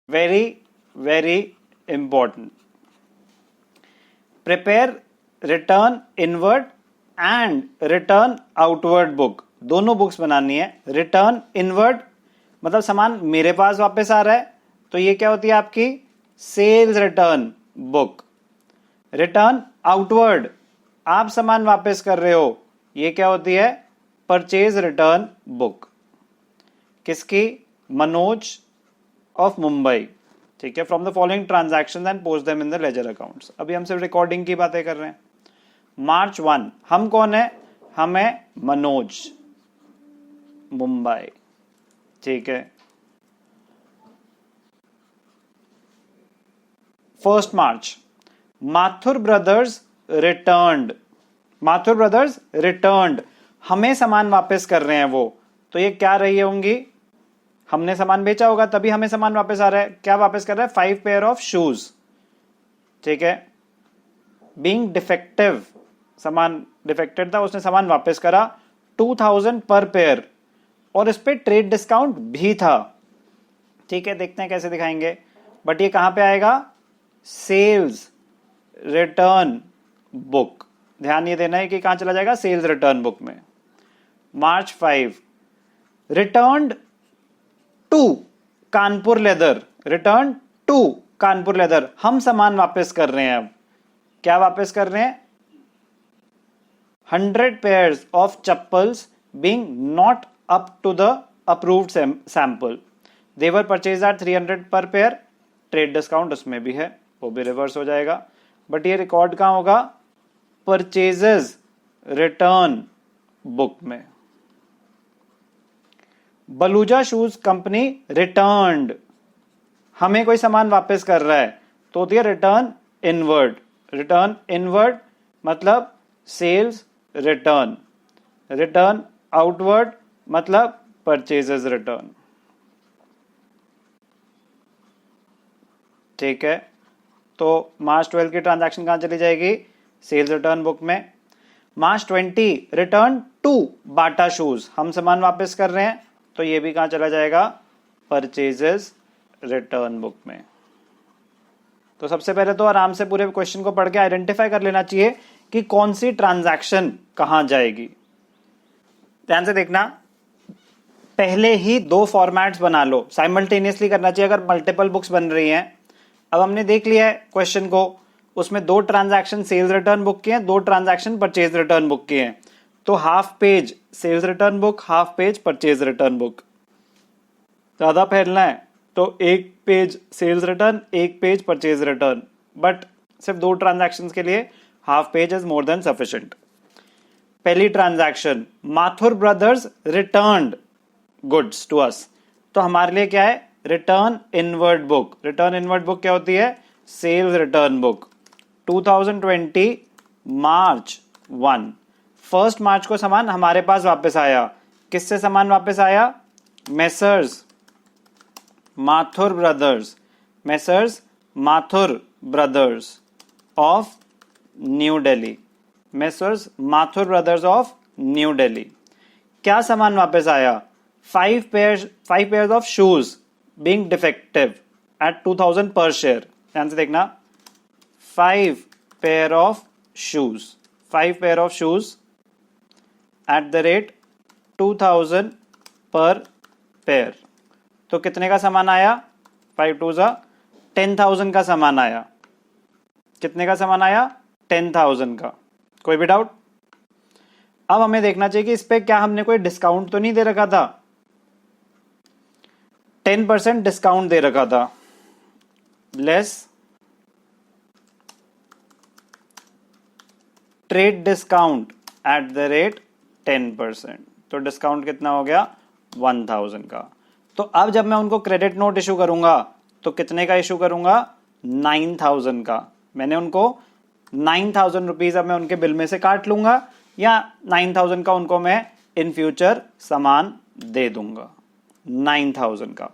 Very very important. Prepare return inward and return outward book, दोनों books बनानी है। Return inward मतलब सामान मेरे पास वापस आ रहा है, तो ये क्या होती है आपकी sales return book. Return outward आप सामान वापस कर रहे हो, ये क्या होती है परचेज रिटर्न बुक। किसकी? मनोज ऑफ मुंबई। ठीक है, from the following transactions and post them in the ledger accounts. अभी हम सिर्फ रिकॉर्डिंग की बातें कर रहे हैं। मार्च 1 हम कौन है? हम है मनोज मुंबई। ठीक है, 1 March Mathur brothers returned. Mathur brothers returned, हमें सामान वापस कर रहे हैं वो, तो ये क्या रही होंगी? हमने सामान बेचा होगा तभी हमें सामान वापस आ रहा है। क्या वापस कर रहा है? 5 पेयर ऑफ शूज। ठीक है, बीइंग डिफेक्टिव, सामान डिफेक्टेड था, उसने सामान वापस करा 2000 पर पेयर, और इस पे ट्रेड डिस्काउंट भी था। ठीक है, देखते हैं कैसे दिखाएंगे, बट ये कहां पे आएगा? Sales return book. ध्यान ये देना है कि कहां चला जाएगा? सेल्स रिटर्न बुक में। March 5 returned to Kanpur leather. Return to Kanpur leather, हम सामान वापस कर रहे हैं। अब क्या वापस कर रहे हैं? 100 pairs of chappals being not up to the approved sample. They were purchase at 300 per pair, trade discount उसमें भी है, वो भी रिवर्स हो जाएगा। बट ये रिकॉर्ड कहां होगा? परचेजेस रिटर्न बुक में। बलूजा शूज कंपनी रिटर्न्ड, हमें कोई सामान वापस कर रहा है, तो होती है रिटर्न इनवर्ड। रिटर्न इनवर्ड मतलब सेल्स रिटर्न। रिटर्न आउटवर्ड मतलब परचेजेस रिटर्न। ठीक है, तो मार्च 12 की ट्रांजैक्शन कहां चली जाएगी? सेल्स रिटर्न बुक में। मार्च 20 रिटर्न टू बाटा शूज, हम सामान वापस कर रहे हैं, तो ये भी कहां चला जाएगा? परचेजेस रिटर्न बुक में। तो सबसे पहले तो आराम से पूरे क्वेश्चन को पढ़ के आइडेंटिफाई कर लेना चाहिए कि कौन सी ट्रांजैक्शन कहां जाएगी। ध्यान से देखना, पहले ही 2 फॉर्मेट्स बना लो, साइमल्टेनियसली करना चाहिए अगर मल्टीपल बुक्स बन रही हैं। अब हमने देख लिया है क्वेश्चन को, उसमें 2 ट्रांजैक्शन सेल्स रिटर्न बुक के हैं, 2 ट्रांजैक्शन परचेज रिटर्न बुक के हैं। तो half page sales return book, half page purchase return book. ज्यादा फैलना है तो 1 page sales return, 1 page purchase return, but सिर्फ 2 ट्रांजैक्शंस के लिए half page is more than sufficient. पहली transaction, Mathur brothers returned goods to us, तो हमारे लिए क्या है? Return inward book. Return inward book क्या होती है? Sales return book. 2020 March 1, 1 March को सामान हमारे पास वापस आया। किससे सामान वापस आया? Messrs Mathur brothers, messrs Mathur brothers of New Delhi. Messrs Mathur brothers of New Delhi. क्या सामान वापस आया? 5 pairs of shoes being defective at 2000 per share. ध्यान से देखना, 5 pair of shoes, 5 pair of shoes at the rate 2000 per pair. तो कितने का सामान आया? 5 2 10,000 का सामान आया। कितने का सामान आया? 10,000 का। कोई भी डाउट? अब हमें देखना चाहिए कि इस पे क्या हमने कोई डिस्काउंट तो नहीं दे रखा था। 10% डिस्काउंट दे रखा था, less trade discount at the rate 10%, तो डिस्काउंट कितना हो गया? 1000 का। तो अब जब मैं उनको क्रेडिट नोट इशू करूंगा तो कितने का इशू करूंगा? 9000 का। मैंने उनको 9000 रुपीज अब मैं उनके बिल में से काट लूंगा, या 9000 का उनको मैं इन फ्यूचर सामान दे दूंगा। 9000 का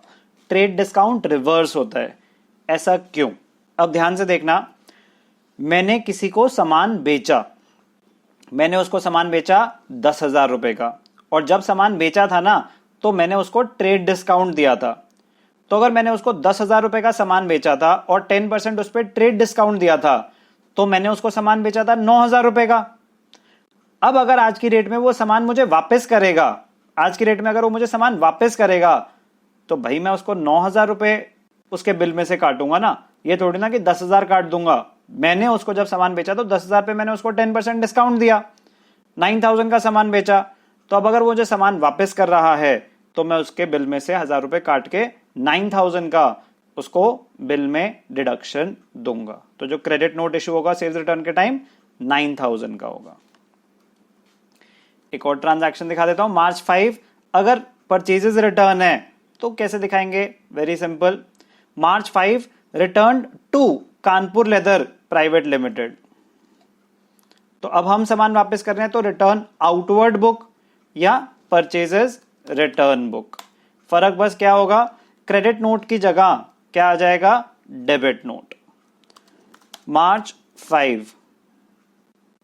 ट्रेड डिस्काउंट रिवर्स होता है। ऐसा क्यों? अब ध्यान से देखना, मैंने किसी को सामान बेचा, मैंने उसको सामान बेचा 10,000 रुपए का, और जब सामान बेचा था ना तो मैंने उसको ट्रेड डिस्काउंट दिया था। तो अगर मैंने उसको 10,000 रुपए का सामान बेचा था और 10% उस पर ट्रेड डिस्काउंट दिया था, तो मैंने उसको सामान बेचा था 9,000 रुपए का। अब अगर आज की रेट में वो सामान मुझे वापस करेगा, आज की रेट में अगर वो मुझे सामान वापस करेगा, तो भाई मैं उसको 9,000 रुपए उसके बिल में से काटूंगा ना, ये थोड़ी ना कि 10,000 काट दूंगा। मैंने उसको जब सामान बेचा तो 10,000 पे मैंने उसको 10% डिस्काउंट दिया, 9,000 का सामान बेचा। तो अब अगर वो जो सामान वापस कर रहा है तो मैं उसके बिल में से 1,000 रुपए काट के 9,000 का उसको बिल में डिडक्शन दूंगा। तो जो क्रेडिट नोट इश्यू होगा सेल्स रिटर्न के टाइम 9,000 का होगा। एक और ट्रांजैक्शन दिखा देता हूं। मार्च 5 अगर परचेजेस रिटर्न है तो कैसे दिखाएंगे? Very simple. March 5 return to Kanpur leather private limited. तो अब हम सामान वापस कर रहे हैं तो रिटर्न आउटवर्ड बुक या परचेजेस रिटर्न बुक। फर्क बस क्या होगा, क्रेडिट नोट की जगह क्या आ जाएगा? Debit note. मार्च 5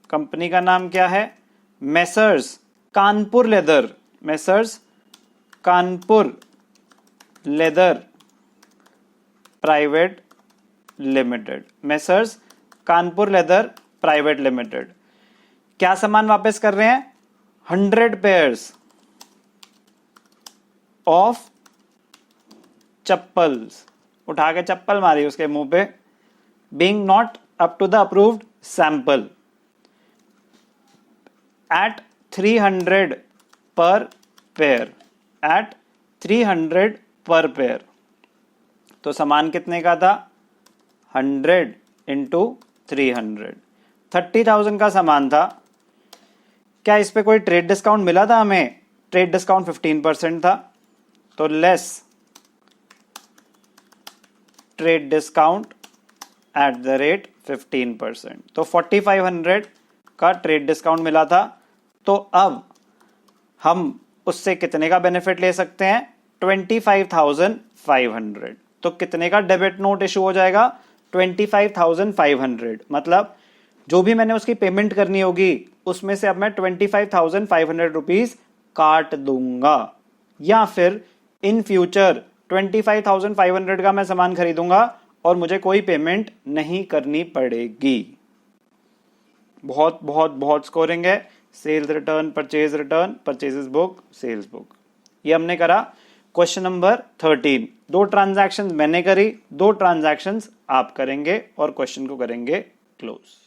कंपनी का नाम क्या है? Messrs Kanpur leather, messrs Kanpur leather private limited, messrs Kanpur leather private limited. क्या सामान वापस कर रहे हैं? 100 पेयर्स ऑफ चप्पल्स। उठा के चप्पल मारी उसके मुंह पे। Being not up to the approved sample at 300 per pair, eight 300 per pair. तो सामान कितने का था? 100 इंटू 300, 30,000 का सामान था। क्या इस पे कोई ट्रेड डिस्काउंट मिला था हमें? ट्रेड डिस्काउंट 15% था, तो less trade discount at the rate 15%, तो 4,500 का ट्रेड डिस्काउंट मिला था। तो अब हम उससे कितने का बेनिफिट ले सकते हैं? 25,500। तो कितने का डेबिट नोट इशू हो जाएगा? 25,500। मतलब जो भी मैंने उसकी पेमेंट करनी होगी उसमें से अब मैं 25,500 रुपीज काट दूंगा, या फिर इन फ्यूचर 25,500 का मैं सामान खरीदूंगा और मुझे कोई पेमेंट नहीं करनी पड़ेगी। बहुत बहुत बहुत स्कोरिंग है। Sales return, purchase return, purchases book, sales book, ये हमने करा। क्वेश्चन नंबर 13, 2 ट्रांजैक्शंस मैंने करी, 2 ट्रांजैक्शंस आप करेंगे और क्वेश्चन को करेंगे क्लोज।